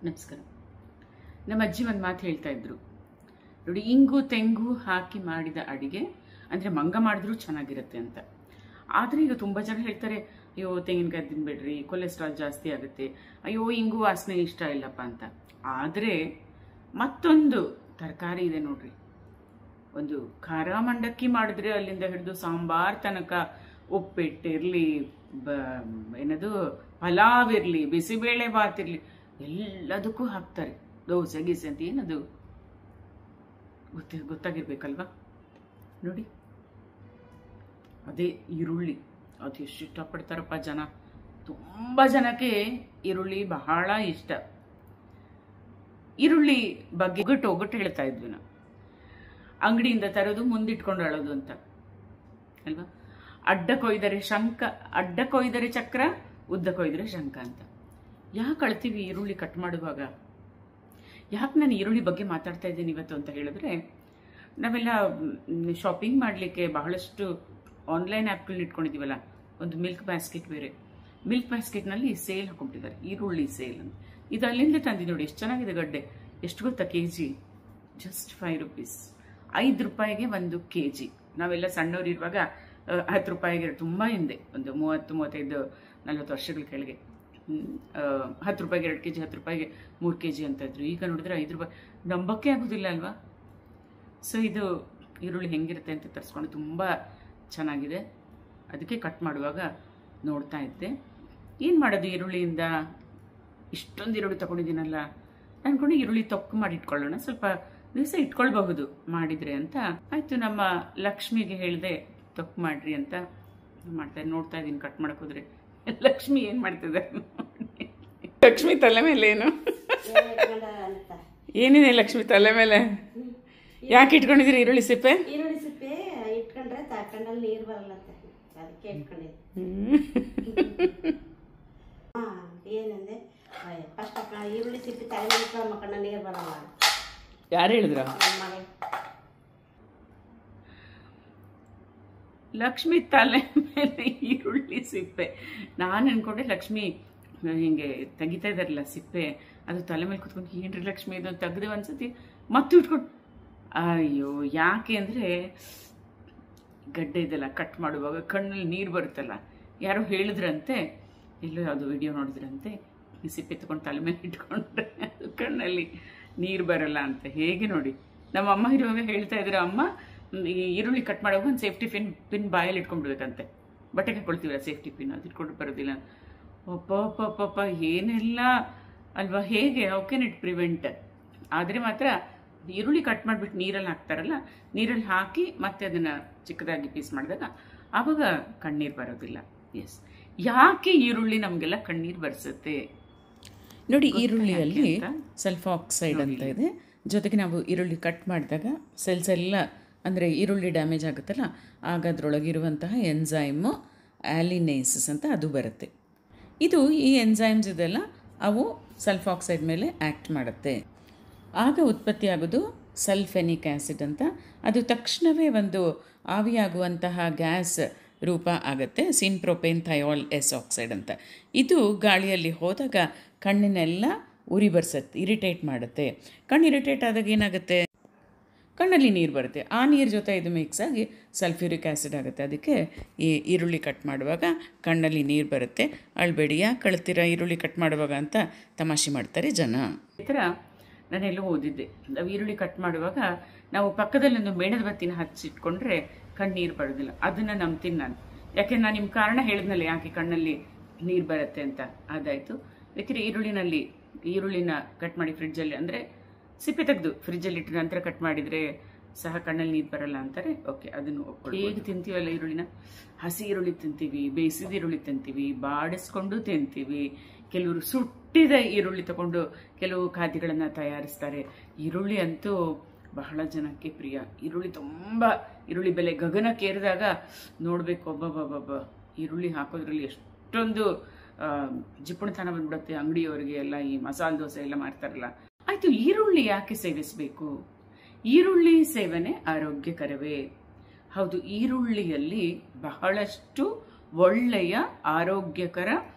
ನಮಸ್ಕಾರ. ನಮ್ಮ ಅಜ್ಜಿ ಒಂದು ಮಾತು ಹೇಳ್ತಾ ಇದ್ರು ನೋಡಿ, ಇಂಗು ತೆಂಗು ಹಾಕಿ ಮಾಡಿದ ಅಡಿಗೆ ಅಂದರೆ ಮಂಗ ಮಾಡಿದ್ರೂ ಚೆನ್ನಾಗಿರುತ್ತೆ ಅಂತ. ಆದರೆ ಈಗ ತುಂಬ ಜನ ಹೇಳ್ತಾರೆ, ಅಯ್ಯೋ ತೆಂಗಿನಕಾಯಿ ತಿನ್ಬೇಡ್ರಿ, ಕೊಲೆಸ್ಟ್ರಾಲ್ ಜಾಸ್ತಿ ಆಗುತ್ತೆ, ಅಯ್ಯೋ ಇಂಗು ವಾಸನೆ ಇಷ್ಟ ಇಲ್ಲಪ್ಪ ಅಂತ. ಆದರೆ ಮತ್ತೊಂದು ತರಕಾರಿ ಇದೆ ನೋಡ್ರಿ, ಒಂದು ಖಾರ ಮಂಡಕ್ಕಿ ಮಾಡಿದ್ರೆ ಅಲ್ಲಿಂದ ಹಿಡಿದು ಸಾಂಬಾರ್ ತನಕ, ಉಪ್ಪಿಟ್ಟಿರಲಿ, ಏನದು ಪಲಾವ್ ಇರಲಿ, ಬಿಸಿಬೇಳೆ ಬಾತ್ ಇರಲಿ, ಎಲ್ಲದಕ್ಕೂ ಹಾಕ್ತಾರೆ. ದೋಸೆ ಗೀಸೆ ಅಂತ ಏನದು ಗೊತ್ತಾಗಿರ್ಬೇಕಲ್ವಾ. ನೋಡಿ, ಅದೇ ಈರುಳ್ಳಿ, ಅದು ಎಷ್ಟು ಇಷ್ಟಪಡ್ತಾರಪ್ಪ ಜನ. ತುಂಬ ಜನಕ್ಕೆ ಈರುಳ್ಳಿ ಬಹಳ ಇಷ್ಟ. ಈರುಳ್ಳಿ ಬಗ್ಗೆ ಒಗಟ್ಟು ಹೇಳ್ತಾ ಇದ್ವಿ ನಾವು. ಅಂಗಡಿಯಿಂದ ತರೋದು, ಮುಂದಿಟ್ಕೊಂಡು ಅಳೋದು ಅಂತ ಅಲ್ವಾ. ಅಡ್ಡ ಕೊಯ್ದರೆ ಚಕ್ರ, ಉದ್ದ ಕೊಯ್ದರೆ ಶಂಕ ಅಂತ. ಯಾಕೆ ಅಳ್ತೀವಿ ಈರುಳ್ಳಿ ಕಟ್ ಮಾಡುವಾಗ? ಯಾಕೆ ನಾನು ಈರುಳ್ಳಿ ಬಗ್ಗೆ ಮಾತಾಡ್ತಾ ಇದ್ದೀನಿ ಇವತ್ತು ಅಂತ ಹೇಳಿದ್ರೆ, ನಾವೆಲ್ಲ ಶಾಪಿಂಗ್ ಮಾಡಲಿಕ್ಕೆ ಬಹಳಷ್ಟು ಆನ್ಲೈನ್ ಆ್ಯಪ್ಗಳನ್ನ ಇಟ್ಕೊಂಡಿದ್ದೀವಲ್ಲ. ಒಂದು ಮಿಲ್ಕ್ ಬ್ಯಾಸ್ಕೆಟ್ ಬೇರೆ, ಮಿಲ್ಕ್ ಬ್ಯಾಸ್ಕೆಟ್ನಲ್ಲಿ ಸೇಲ್ ಹಾಕೊಂಡ್ಬಿಟ್ಟಿದ್ದಾರೆ, ಈರುಳ್ಳಿ ಸೇಲ್ ಅಂತ. ಇದು ಅಲ್ಲಿಂದ ತಂದಿ ನೋಡಿ, ಎಷ್ಟು ಚೆನ್ನಾಗಿದೆ ಗಡ್ಡೆ. ಎಷ್ಟು ಗೊತ್ತಾ ಕೆಜಿ? ಜಸ್ಟ್ 5 rupees, 5 ರೂಪಾಯಿಗೆ 1 kg. ನಾವೆಲ್ಲ ಸಣ್ಣವ್ರು ಇರುವಾಗ 10 ರೂಪಾಯಿಗೆ, ತುಂಬ ಹಿಂದೆ, ಒಂದು 30, 35, 40 ವರ್ಷಗಳ ಕೆಳಗೆ 10 ರೂಪಾಯಿಗೆ 2 kg, 10 ರೂಪಾಯಿಗೆ 3 kg ಅಂತ ಇದ್ರು. ಈಗ ನೋಡಿದ್ರೆ 5 ರೂಪಾಯಿ, ನಂಬಕ್ಕೆ ಆಗೋದಿಲ್ಲ ಅಲ್ವಾ. ಸೊ ಇದು ಈರುಳ್ಳಿ ಹೆಂಗಿರುತ್ತೆ ಅಂತ ತರಿಸ್ಕೊಂಡು ತುಂಬ ಚೆನ್ನಾಗಿದೆ. ಅದಕ್ಕೆ ಕಟ್ ಮಾಡುವಾಗ ನೋಡ್ತಾ ಇದ್ದೆ, ಏನು ಮಾಡೋದು ಈರುಳ್ಳಿಯಿಂದ. ಇಷ್ಟೊಂದು ಈರುಳ್ಳಿ ತಗೊಂಡಿದ್ದೀನಲ್ಲ, ಅಂದ್ಕೊಂಡು ಈರುಳ್ಳಿ ತೊಕ್ಕು ಮಾಡಿ ಇಟ್ಕೊಳ್ಳೋಣ, ಸ್ವಲ್ಪ ದಿವಸ ಇಟ್ಕೊಳ್ಬಹುದು ಮಾಡಿದರೆ ಅಂತ. ಆಯಿತು, ನಮ್ಮ ಲಕ್ಷ್ಮಿಗೆ ಹೇಳಿದೆ ತೊಕ್ಕು ಮಾಡ್ರಿ ಅಂತ. ನೋಡ್ತಾ ಇದ್ದೀನಿ ಕಟ್ ಮಾಡಕ್ಕೆ ಹೋದ್ರೆ ಲಕ್ಷ್ಮಿ ಏನು ಮಾಡ್ತಿದೆ. ಲಕ್ಷ್ಮಿ ತಲೆ ಮೇಲೆ ಏನಿದೆ ಲಕ್ಷ್ಮಿ ತಲೆ ಮೇಲೆ? ಯಾಕೆ ಇಟ್ಕೊಂಡಿದ್ದೀರಿ ಈರುಳ್ಳಿ ಸಿಪ್ಪೆ? ಈರುಳ್ಳಿ ಸಿಪ್ಪೆ ಇಟ್ಕೊಂಡ್ರೆ ಕಣ್ಣಲ್ಲಿ ನೀರು ಬರಲ್ಲ ಅಂತ ಅದಕ್ಕೆ ಇಟ್ಕೊಂಡಿದ್ದೆ. ಏನಂದೆ, ಫಸ್ಟ್ ಈರುಳ್ಳಿ ಸಿಪ್ಪೆ ತಲೆ ಮೇಲೆ ಇಟ್ಕೊಂಡು ಕಣ್ಣ ನೀರು ಬರಲ್ಲ. ಯಾರು ಹೇಳಿದ್ರ? ಲಕ್ಷ್ಮಿ ತಲೆ ಮೇಲೆ ಈರುಳ್ಳಿ ಸಿಪ್ಪೆ. ನಾನು ಅನ್ಕೊಂಡೆ ಲಕ್ಷ್ಮಿ ಹಿಂಗೆ ತೆಗಿತಾ ಇದ್ದಾರಲ್ಲ ಸಿಪ್ಪೆ, ಅದು ತಲೆ ಮೇಲೆ ಕುತ್ಕೊಂಡು ಏನ್ರಿ ಲಕ್ಷ್ಮಿ ಇದು ತೆಗ್ದೆ ಒಂದ್ಸತಿ ಮತ್ತೆ ಇಟ್ಕೊಂಡು. ಅಯ್ಯೋ, ಯಾಕೆ ಅಂದರೆ ಗಡ್ಡೆ ಇದೆಲ್ಲ ಕಟ್ ಮಾಡುವಾಗ ಕಣ್ಣಲ್ಲಿ ನೀರು ಬರುತ್ತಲ್ಲ. ಯಾರೋ ಹೇಳಿದ್ರಂತೆ, ಎಲ್ಲೋ ಯಾವುದೋ ವಿಡಿಯೋ ನೋಡಿದ್ರಂತೆ, ಈ ಸಿಪ್ಪೆ ತಗೊಂಡು ತಲೆ ಮೇಲೆ ಇಟ್ಕೊಂಡ್ರೆ ಅದು ಕಣ್ಣಲ್ಲಿ ನೀರು ಬರಲ್ಲ ಅಂತ. ಹೇಗೆ ನೋಡಿ, ನಮ್ಮ ಅಮ್ಮ ಇರುವಾಗ ಹೇಳ್ತಾ ಇದ್ರು, ಅಮ್ಮ ಈ ಈರುಳ್ಳಿ ಕಟ್ ಮಾಡುವಾಗ ಒಂದು ಸೇಫ್ಟಿ ಪಿನ್ ಬಾಯಲ್ಲಿ ಇಟ್ಕೊಂಡ್ಬಿಡ್ಬೇಕಂತೆ. ಬಟ್ಟೆಗೆ ಹಾಕೊಳ್ತೀವಲ್ಲ ಸೇಫ್ಟಿ ಪಿನ್, ಅದು ಇಟ್ಕೊಂಡು ಬರೋದಿಲ್ಲ. ಒಪ್ಪ ಏನೆಲ್ಲ ಅಲ್ವಾ. ಹೇಗೆ ಹೌ ಕ್ಯಾನ್ ಇಟ್ ಪ್ರಿವೆಂಟ್? ಆದರೆ ಮಾತ್ರ ಈರುಳ್ಳಿ ಕಟ್ ಮಾಡಿಬಿಟ್ಟು ನೀರಲ್ಲಿ ಹಾಕ್ತಾರಲ್ಲ, ನೀರಲ್ಲಿ ಹಾಕಿ ಮತ್ತೆ ಅದನ್ನು ಚಿಕ್ಕದಾಗಿ ಪೀಸ್ ಮಾಡಿದಾಗ ಆವಾಗ ಕಣ್ಣೀರು ಬರೋದಿಲ್ಲ. ಎಸ್, ಯಾಕೆ ಈರುಳ್ಳಿ ನಮಗೆಲ್ಲ ಕಣ್ಣೀರು ಬರ್ಸುತ್ತೆ ನೋಡಿ. ಈರುಳ್ಳಿಯಲ್ಲಿ ಸಲ್ಫಾಕ್ಸೈಡ್ ಅಂತ ಇದೆ. ಜೊತೆಗೆ ನಾವು ಈರುಳ್ಳಿ ಕಟ್ ಮಾಡಿದಾಗ ಸೆಲ್ಸ್ ಎಲ್ಲ, ಅಂದರೆ ಈರುಳ್ಳಿ ಡ್ಯಾಮೇಜ್ ಆಗುತ್ತಲ್ಲ, ಆಗ ಅದರೊಳಗಿರುವಂತಹ ಎನ್ಸೈಮು ಆಲಿನೇಸಸ್ ಅಂತ ಅದು ಬರುತ್ತೆ. ಇದು ಈ ಎನ್ಸೈಮ್ಸ್ ಇದೆಲ್ಲ ಅವು ಸಲ್ಫಾಕ್ಸೈಡ್ ಮೇಲೆ ಆ್ಯಕ್ಟ್ ಮಾಡುತ್ತೆ. ಆಗ ಉತ್ಪತ್ತಿಯಾಗೋದು ಸಲ್ಫೆನಿಕ್ ಆ್ಯಸಿಡ್ ಅಂತ. ಅದು ತಕ್ಷಣವೇ ಒಂದು ಆವಿಯಾಗುವಂತಹ ಗ್ಯಾಸ್ ರೂಪ ಆಗುತ್ತೆ, ಸಿನ್ಪ್ರೊಪೇನ್ ಥಯೋಲ್ ಎಸ್ ಆಕ್ಸೈಡ್ ಅಂತ. ಇದು ಗಾಳಿಯಲ್ಲಿ ಹೋದಾಗ ಕಣ್ಣಿನೆಲ್ಲ ಉರಿ ಬರ್ಸತ್ತೆ, ಇರಿಟೇಟ್ ಮಾಡುತ್ತೆ. ಕಣ್ಣು ಇರಿಟೇಟ್ ಆದಾಗ ಏನಾಗುತ್ತೆ, ಕಣ್ಣಲ್ಲಿ ನೀರು ಬರುತ್ತೆ. ಆ ನೀರು ಜೊತೆ ಇದು ಮಿಕ್ಸ್ ಆಗಿ ಸಲ್ಫ್ಯೂರಿಕ್ ಆ್ಯಸಿಡ್ ಆಗುತ್ತೆ. ಅದಕ್ಕೆ ಈ ಈರುಳ್ಳಿ ಕಟ್ ಮಾಡುವಾಗ ಕಣ್ಣಲ್ಲಿ ನೀರು ಬರುತ್ತೆ. ಅಳ್ಬೇಡಿ, ಯಾಕೆ ಕಳ್ತೀರಾ ಈರುಳ್ಳಿ ಕಟ್ ಮಾಡುವಾಗ ಅಂತ ತಮಾಷೆ ಮಾಡ್ತಾರೆ ಜನ. ಈ ಥರ ನಾನೆಲ್ಲೋ ಓದಿದ್ದೆ, ನಾವು ಈರುಳ್ಳಿ ಕಟ್ ಮಾಡುವಾಗ ನಾವು ಪಕ್ಕದಲ್ಲಿ ಒಂದು ಮೇಣದ ಬತ್ತಿನ ಹಚ್ಚಿಟ್ಕೊಂಡ್ರೆ ಕಣ್ಣೀರು ಬರೋದಿಲ್ಲ. ಅದನ್ನು ನಂಬ್ತೀನಿ ನಾನು. ಯಾಕೆ ನಾನು ನಿಮ್ಮ ಕಾರಣ ಹೇಳಿದ್ನಲ್ಲ ಯಾಕೆ ಕಣ್ಣಲ್ಲಿ ನೀರು ಬರುತ್ತೆ ಅಂತ. ಅದಾಯಿತು. ಯಾಕೆಂದರೆ ಈರುಳ್ಳಿನ ಕಟ್ ಮಾಡಿ ಫ್ರಿಡ್ಜಲ್ಲಿ, ಅಂದರೆ ಸಿಪ್ಪೆ ತೆಗೆದು ಫ್ರಿಜ್ಜಲ್ಲಿ ಇಟ್ಟು ನಂತರ ಕಟ್ ಮಾಡಿದರೆ ಸಹ ಕಣ್ಣಲ್ಲಿ ನೀರು ಬರಲ್ಲ ಅಂತಾರೆ. ಓಕೆ, ಅದನ್ನು ಒಪ್ಕೊಳ್ಳಿ. ಹೇಗೆ ತಿಂತೀವಲ್ಲ ಈರುಳ್ಳಿನ, ಹಸಿ ಈರುಳ್ಳಿ ತಿಂತೀವಿ, ಬೇಯಿಸಿದ ಈರುಳ್ಳಿ ತಿಂತೀವಿ, ಬಾಡಿಸ್ಕೊಂಡು ತಿಂತೀವಿ. ಕೆಲವರು ಸುಟ್ಟಿದ ಈರುಳ್ಳಿ ತಗೊಂಡು ಕೆಲವು ಖಾದ್ಯಗಳನ್ನು ತಯಾರಿಸ್ತಾರೆ. ಈರುಳ್ಳಿ ಅಂತೂ ಬಹಳ ಜನಕ್ಕೆ ಪ್ರಿಯ. ಈರುಳ್ಳಿ ಬೆಲೆ ಗಗನಕ್ಕೇರಿದಾಗ ನೋಡಬೇಕು, ಒಬ್ಬೊಬ್ಬ ಈರುಳ್ಳಿ ಹಾಕೋದ್ರಲ್ಲಿ ಎಷ್ಟೊಂದು ಜಿಪುಣತನ ಬಂದ್ಬಿಡುತ್ತೆ ಅಂಗಡಿಯವರಿಗೆ ಎಲ್ಲ. ಈ ಮಸಾಲೆ ದೋಸೆ ಎಲ್ಲ ಮಾಡ್ತಾರಲ್ಲ. ಆಯಿತು, ಈರುಳ್ಳಿ ಯಾಕೆ ಸೇವಿಸಬೇಕು? ಈರುಳ್ಳಿ ಸೇವನೆ ಆರೋಗ್ಯಕರವೇ? ಹೌದು, ಈರುಳ್ಳಿಯಲ್ಲಿ ಬಹಳಷ್ಟು ಒಳ್ಳೆಯ ಆರೋಗ್ಯಕರ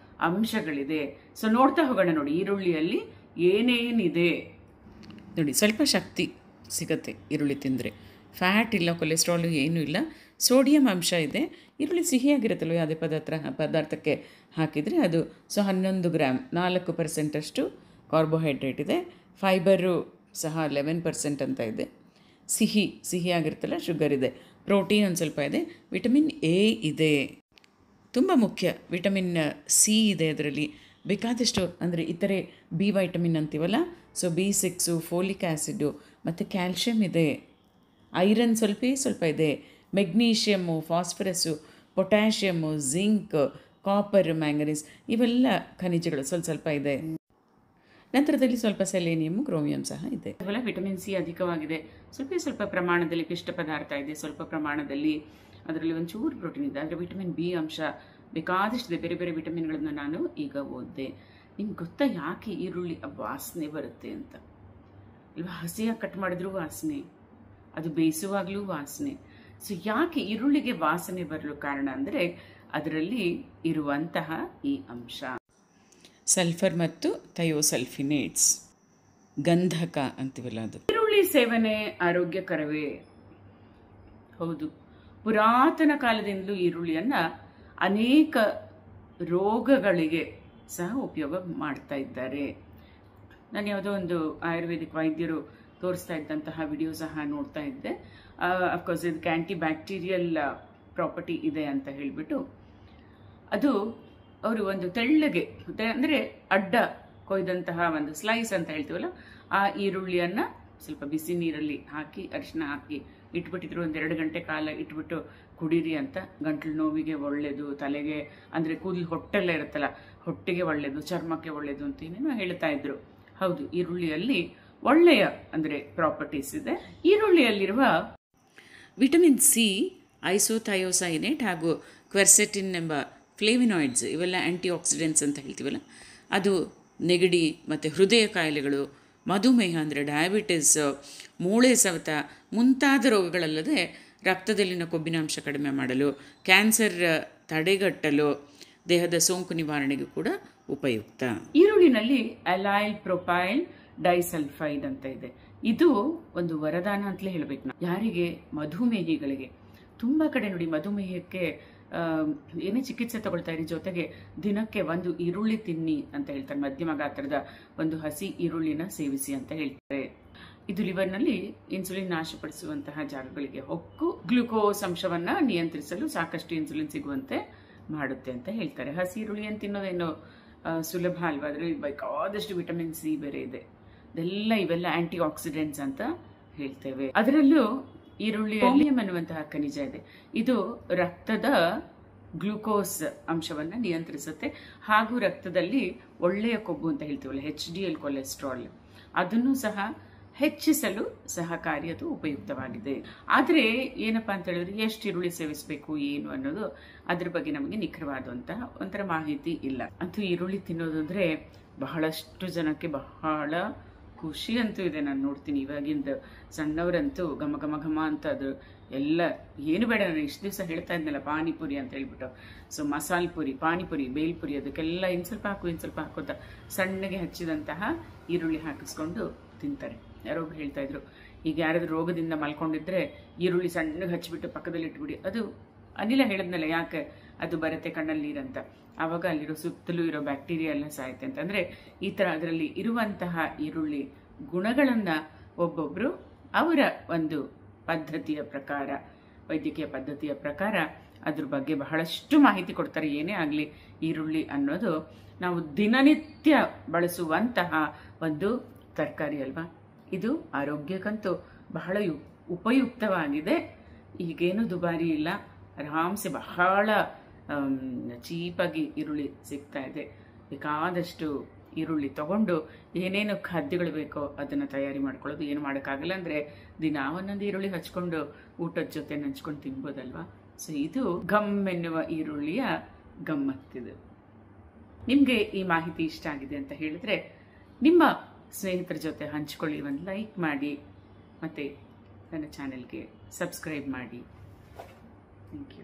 ಅಂಶಗಳಿದೆ. ಸೊ ನೋಡ್ತಾ ಹೋಗೋಣ ನೋಡಿ, ಈರುಳ್ಳಿಯಲ್ಲಿ ಏನೇನಿದೆ ನೋಡಿ, ಸ್ವಲ್ಪ ಶಕ್ತಿ ಸಿಗುತ್ತೆ ಈರುಳ್ಳಿ ತಿಂದರೆ. ಫ್ಯಾಟ್ ಇಲ್ಲ, ಕೊಲೆಸ್ಟ್ರಾಲು ಏನೂ ಇಲ್ಲ, ಸೋಡಿಯಂ ಅಂಶ ಇದೆ. ಈರುಳ್ಳಿ ಸಿಹಿಯಾಗಿರುತ್ತಲ್ವ, ಯಾವುದೇ ಪದಾರ್ಥಕ್ಕೆ ಹಾಕಿದರೆ ಅದು. ಸೊ 11 ಗ್ರಾಮ್, 4% ಕಾರ್ಬೋಹೈಡ್ರೇಟ್ ಇದೆ. ಫೈಬರು ಸಹ 11% ಅಂತ ಇದೆ. ಸಿಹಿಯಾಗಿರುತ್ತಲ್ಲ, ಶುಗರ್ ಇದೆ. ಪ್ರೋಟೀನ್ ಒಂದು ಸ್ವಲ್ಪ ಇದೆ. ವಿಟಮಿನ್ ಎ ಇದೆ, ತುಂಬ ಮುಖ್ಯ. ವಿಟಮಿನ್ ಸಿ ಇದೆ ಅದರಲ್ಲಿ ಬೇಕಾದಷ್ಟು. ಅಂದರೆ ಇತರೆ ಬಿ ವೈಟಮಿನ್ ಅಂತೀವಲ್ಲ, ಸೊ B6, ಫೋಲಿಕ್ ಆ್ಯಸಿಡು ಮತ್ತು ಕ್ಯಾಲ್ಶಿಯಂ ಇದೆ. ಐರನ್ ಸ್ವಲ್ಪ ಇದೆ. Magnesium, phosphorus, potassium, zinc, copper, manganese ಇವೆಲ್ಲ ಖನಿಜಗಳು ಸ್ವಲ್ಪ ಇದೆ. ನಂತರದಲ್ಲಿ ಸ್ವಲ್ಪ ಸೆಲೇನಿಯಮ್ಮು, ಕ್ರೋಮಿಯಂ ಸಹ ಇದೆ. ವಿಟಮಿನ್ ಸಿ ಅಧಿಕವಾಗಿದೆ. ಸ್ವಲ್ಪ ಪ್ರಮಾಣದಲ್ಲಿ ಪಿಷ್ಟ ಪದಾರ್ಥ ಇದೆ, ಸ್ವಲ್ಪ ಪ್ರಮಾಣದಲ್ಲಿ ಅದರಲ್ಲಿ ಒಂಚೂರು ಪ್ರೋಟೀನ್ ಇದೆ. ಆದರೆ ವಿಟಮಿನ್ ಬಿ ಅಂಶ ಬೇಕಾದಷ್ಟಿದೆ. ಬೇರೆ ಬೇರೆ ವಿಟಮಿನ್ಗಳನ್ನು ನಾನು ಈಗ ಓದಿದೆ. ನಿಮ್ಗೆ ಗೊತ್ತಾ ಯಾಕೆ ಈರುಳ್ಳಿ ವಾಸನೆ ಬರುತ್ತೆ ಅಂತ? ಇಲ್ವಾ, ಹಸಿಯಾಗಿ ಕಟ್ ಮಾಡಿದ್ರೂ ವಾಸನೆ, ಅದು ಬೇಯಿಸುವಾಗಲೂ ವಾಸನೆ. ಸೊ ಯಾಕೆ ಈರುಳ್ಳಿಗೆ ವಾಸನೆ ಬರಲು ಕಾರಣ ಅಂದರೆ ಅದರಲ್ಲಿ ಇರುವಂತಹ ಈ ಅಂಶ, ಸಲ್ಫರ್ ಮತ್ತು ಥಯೋಸಲ್ಫಿನೇಟ್ಸ್, ಗಂಧಕ ಅಂತೀವಲ್ಲ ಅದು. ಈರುಳ್ಳಿ ಸೇವನೆ ಆರೋಗ್ಯಕರವೇ? ಹೌದು. ಪುರಾತನ ಕಾಲದಿಂದಲೂ ಈರುಳ್ಳಿಯನ್ನ ಅನೇಕ ರೋಗಗಳಿಗೆ ಸಹ ಉಪಯೋಗ ಮಾಡ್ತಾ ಇದ್ದಾರೆ. ನಾನು ಯಾವುದೋ ಒಂದು ಆಯುರ್ವೇದಿಕ್ ವೈದ್ಯರು ತೋರಿಸ್ತಾ ಇದ್ದಂತಹ ವಿಡಿಯೋ ಸಹ ನೋಡ್ತಾ ಇದ್ದೆ. ಅಫ್ಕೋರ್ಸ್ ಇದಕ್ಕೆ ಆ್ಯಂಟಿ ಬ್ಯಾಕ್ಟೀರಿಯಲ್ ಪ್ರಾಪರ್ಟಿ ಇದೆ ಅಂತ ಹೇಳಿಬಿಟ್ಟು ಅದು ಅವರು ಒಂದು ತೆಳ್ಳಗೆ ಅಂದರೆ ಅಡ್ಡ ಕೊಯ್ದಂತಹ ಒಂದು ಸ್ಲೈಸ್ ಅಂತ ಹೇಳ್ತೀವಲ್ಲ, ಆ ಈರುಳ್ಳಿಯನ್ನು ಸ್ವಲ್ಪ ಬಿಸಿ ನೀರಲ್ಲಿ ಹಾಕಿ ಅರಿಶಿನ ಹಾಕಿ ಇಟ್ಬಿಟ್ಟಿದ್ರು. 1-2 ಗಂಟೆ ಕಾಲ ಇಟ್ಬಿಟ್ಟು ಕುಡೀರಿ ಅಂತ. ಗಂಟ್ಲು ನೋವಿಗೆ ಒಳ್ಳೆಯದು, ತಲೆಗೆ ಅಂದರೆ ಕೂದಲು ಹೊಟ್ಟೆಲ್ಲ ಇರುತ್ತಲ್ಲ, ಹೊಟ್ಟೆಗೆ ಒಳ್ಳೆಯದು, ಚರ್ಮಕ್ಕೆ ಒಳ್ಳೆಯದು ಅಂತ ಏನೇನೋ ಹೇಳ್ತಾ ಇದ್ರು. ಹೌದು, ಈರುಳ್ಳಿಯಲ್ಲಿ ಒಳ್ಳೆಯ ಅಂದರೆ ಪ್ರಾಪರ್ಟೀಸ್ ಇದೆ. ಈರುಳ್ಳಿಯಲ್ಲಿರುವ ವಿಟಮಿನ್ ಸಿ, ಐಸೋಥಯೋಸೈನೇಟ್ ಹಾಗೂ ಕ್ವೆರ್ಸೆಟಿನ್ ಎಂಬ ಫ್ಲೇವಿನಾಯ್ಡ್ಸ್, ಇವೆಲ್ಲ ಆ್ಯಂಟಿ ಆಕ್ಸಿಡೆಂಟ್ಸ್ ಅಂತ ಹೇಳ್ತೀವಲ್ಲ, ಅದು ನೆಗಡಿ ಮತ್ತು ಹೃದಯ ಕಾಯಿಲೆಗಳು, ಮಧುಮೇಹ ಅಂದರೆ ಡಯಾಬಿಟಿಸ್, ಮೂಳೆ ಸವೆತ ಮುಂತಾದ ರೋಗಗಳಲ್ಲದೆ ರಕ್ತದಲ್ಲಿನ ಕೊಬ್ಬಿನಾಂಶ ಕಡಿಮೆ ಮಾಡಲು, ಕ್ಯಾನ್ಸರ್ ತಡೆಗಟ್ಟಲು, ದೇಹದ ಸೋಂಕು ನಿವಾರಣೆಗೂ ಕೂಡ ಉಪಯುಕ್ತ. ಈರುಳ್ಳಿನಲ್ಲಿ ಅಲೈಲ್ ಪ್ರೊಪೈಲ್ ಡೈಸಲ್ಫೈಡ್ ಅಂತ ಇದೆ. ಇದು ಒಂದು ವರದಾನ ಅಂತಲೇ ಹೇಳಬೇಕು ನಾವು. ಯಾರಿಗೆ? ಮಧುಮೇಹಿಗಳಿಗೆ. ತುಂಬ ಕಡೆ ನೋಡಿ, ಮಧುಮೇಹಕ್ಕೆ ಏನೇ ಚಿಕಿತ್ಸೆ ತಗೊಳ್ತಾ ಇರಿ, ಜೊತೆಗೆ ದಿನಕ್ಕೆ 1 ಈರುಳ್ಳಿ ತಿನ್ನಿ ಅಂತ ಹೇಳ್ತಾರೆ. ಮಧ್ಯಮ ಗಾತ್ರದ ಒಂದು ಹಸಿ ಈರುಳ್ಳಿನ ಸೇವಿಸಿ ಅಂತ ಹೇಳ್ತಾರೆ. ಇದು ಲಿವರ್ನಲ್ಲಿ ಇನ್ಸುಲಿನ್ ನಾಶಪಡಿಸುವಂತಹ ಜಾಗಗಳಿಗೆ ಹೊಕ್ಕು ಗ್ಲೂಕೋಸ್ ಅಂಶವನ್ನ ನಿಯಂತ್ರಿಸಲು ಸಾಕಷ್ಟು ಇನ್ಸುಲಿನ್ ಸಿಗುವಂತೆ ಮಾಡುತ್ತೆ ಅಂತ ಹೇಳ್ತಾರೆ. ಹಸಿ ಈರುಳ್ಳಿಯನ್ನು ತಿನ್ನೋದೇನೋ ಸುಲಭ ಅಲ್ವಾ? ಅದರಲ್ಲಿ ಬೇಕಾದಷ್ಟು ವಿಟಮಿನ್ ಸಿ ಬೇರೆ ಇದೆ. ಇವೆಲ್ಲ ಆಂಟಿ ಆಕ್ಸಿಡೆಂಟ್ಸ್ ಅಂತ ಹೇಳ್ತೇವೆ. ಅದರಲ್ಲೂ ಈರುಳ್ಳಿಯಲ್ಲಿ ಅನ್ನುವಂತಹ ಖನಿಜ ಇದೆ. ಇದು ರಕ್ತದ ಗ್ಲೂಕೋಸ್ ಅಂಶವನ್ನು ನಿಯಂತ್ರಿಸುತ್ತೆ. ಹಾಗೂ ರಕ್ತದಲ್ಲಿ ಒಳ್ಳೆಯ ಕೊಬ್ಬು ಅಂತ ಹೇಳ್ತೀವಲ್ಲ, HDL ಕೊಲೆಸ್ಟ್ರಾಲ್, ಅದನ್ನು ಸಹ ಹೆಚ್ಚಿಸಲು ಸಹಕಾರಿ, ಅದು ಉಪಯುಕ್ತವಾಗಿದೆ. ಆದರೆ ಏನಪ್ಪಾ ಅಂತ ಹೇಳಿದ್ರೆ, ಎಷ್ಟು ಈರುಳ್ಳಿ ಸೇವಿಸಬೇಕು ಏನು ಅನ್ನೋದು ಅದ್ರ ಬಗ್ಗೆ ನಮಗೆ ನಿಖರವಾದಂತಹ ಒಂಥರ ಮಾಹಿತಿ ಇಲ್ಲ. ಅಂತೂ ಈರುಳ್ಳಿ ತಿನ್ನೋದು ಅಂದರೆ ಬಹಳಷ್ಟು ಜನಕ್ಕೆ ಬಹಳ ಖುಷಿ ಅಂತೂ ಇದೆ. ನಾನು ನೋಡ್ತೀನಿ ಇವಾಗಿಂದ ಸಣ್ಣವರಂತೂ ಘಮ ಘಮ ಘಮ ಅಂತ ಅದು ಎಲ್ಲ ಏನು ಬೇಡ. ನಾನು ಇಷ್ಟು ದಿವಸ ಹೇಳ್ತಾ ಇದ್ನಲ್ಲ ಪಾನಿಪುರಿ ಅಂತ ಹೇಳ್ಬಿಟ್ಟು, ಸೊ ಮಸಾಲೆ ಪುರಿ, ಪಾನಿಪುರಿ, ಬೇಲ್ಪುರಿ, ಅದಕ್ಕೆಲ್ಲ ಇನ್ನು ಸ್ವಲ್ಪ ಹಾಕೋತ ಸಣ್ಣಗೆ ಹಚ್ಚಿದಂತಹ ಈರುಳ್ಳಿ ಹಾಕಿಸ್ಕೊಂಡು ತಿಂತಾರೆ. ಯಾರೊಬ್ರು ಹೇಳ್ತಾ ಇದ್ರು, ಈಗ ಯಾರಾದ್ರೂ ರೋಗದಿಂದ ಮಲ್ಕೊಂಡಿದ್ರೆ ಈರುಳ್ಳಿ ಸಣ್ಣಗೆ ಹಚ್ಚಿಬಿಟ್ಟು ಪಕ್ಕದಲ್ಲಿ ಇಟ್ಬಿಡಿ, ಅದು ಅನಿಲ ಹೇಳಿದ್ನಲ್ಲ ಯಾಕೆ ಅದು ಬರುತ್ತೆ ಕಣ್ಣಲ್ಲಿ ನೀರಂತ, ಆವಾಗ ಅಲ್ಲಿರೋ ಸುತ್ತಲೂ ಇರೋ ಬ್ಯಾಕ್ಟೀರಿಯಾ ಎಲ್ಲ ಸಾಯುತ್ತೆ ಅಂತ. ಅಂದರೆ ಈ ಥರ ಅದರಲ್ಲಿ ಇರುವಂತಹ ಈರುಳ್ಳಿ ಗುಣಗಳನ್ನು ಒಬ್ಬೊಬ್ಬರು ಅವರ ಒಂದು ಪದ್ಧತಿಯ ಪ್ರಕಾರ, ವೈದ್ಯಕೀಯ ಪದ್ಧತಿಯ ಪ್ರಕಾರ ಅದ್ರ ಬಗ್ಗೆ ಬಹಳಷ್ಟು ಮಾಹಿತಿ ಕೊಡ್ತಾರೆ. ಏನೇ ಆಗಲಿ ಈರುಳ್ಳಿ ಅನ್ನೋದು ನಾವು ದಿನನಿತ್ಯ ಬಳಸುವಂತಹ ಒಂದು ತರಕಾರಿ ಅಲ್ವಾ. ಇದು ಆರೋಗ್ಯಕ್ಕಂತೂ ಬಹಳ ಉಪಯುಕ್ತವಾಗಿದೆ. ಈಗೇನು ದುಬಾರಿ ಇಲ್ಲ, ಆರಾಮ್ಸೆ ಬಹಳ ಚೀಪಾಗಿ ಈರುಳ್ಳಿ ಸಿಗ್ತಾ ಇದೆ. ಬೇಕಾದಷ್ಟು ಈರುಳ್ಳಿ ತಗೊಂಡು ಏನೇನು ಖಾದ್ಯಗಳು ಬೇಕೋ ಅದನ್ನು ತಯಾರಿ ಮಾಡ್ಕೊಳ್ಳೋದು. ಏನು ಮಾಡೋಕ್ಕಾಗಲ್ಲ ಅಂದರೆ ದಿನ ಒಂದೊಂದು ಈರುಳ್ಳಿ ಹಚ್ಕೊಂಡು ಊಟದ ಜೊತೆ ನಂಚ್ಕೊಂಡು ತಿನ್ಬೋದಲ್ವಾ. ಸೊ ಇದು ಗಮ್ ಎನ್ನುವ ಈರುಳ್ಳಿಯ ಗಮ್ಮತ್ತಿದು. ನಿಮಗೆ ಈ ಮಾಹಿತಿ ಇಷ್ಟ ಆಗಿದೆ ಅಂತ ಹೇಳಿದ್ರೆ ನಿಮ್ಮ ಸ್ನೇಹಿತರ ಜೊತೆ ಹಂಚ್ಕೊಳ್ಳಿ, ಒಂದು ಲೈಕ್ ಮಾಡಿ, ಮತ್ತು ನನ್ನ ಚಾನೆಲ್ಗೆ ಸಬ್ಸ್ಕ್ರೈಬ್ ಮಾಡಿ. Thank you.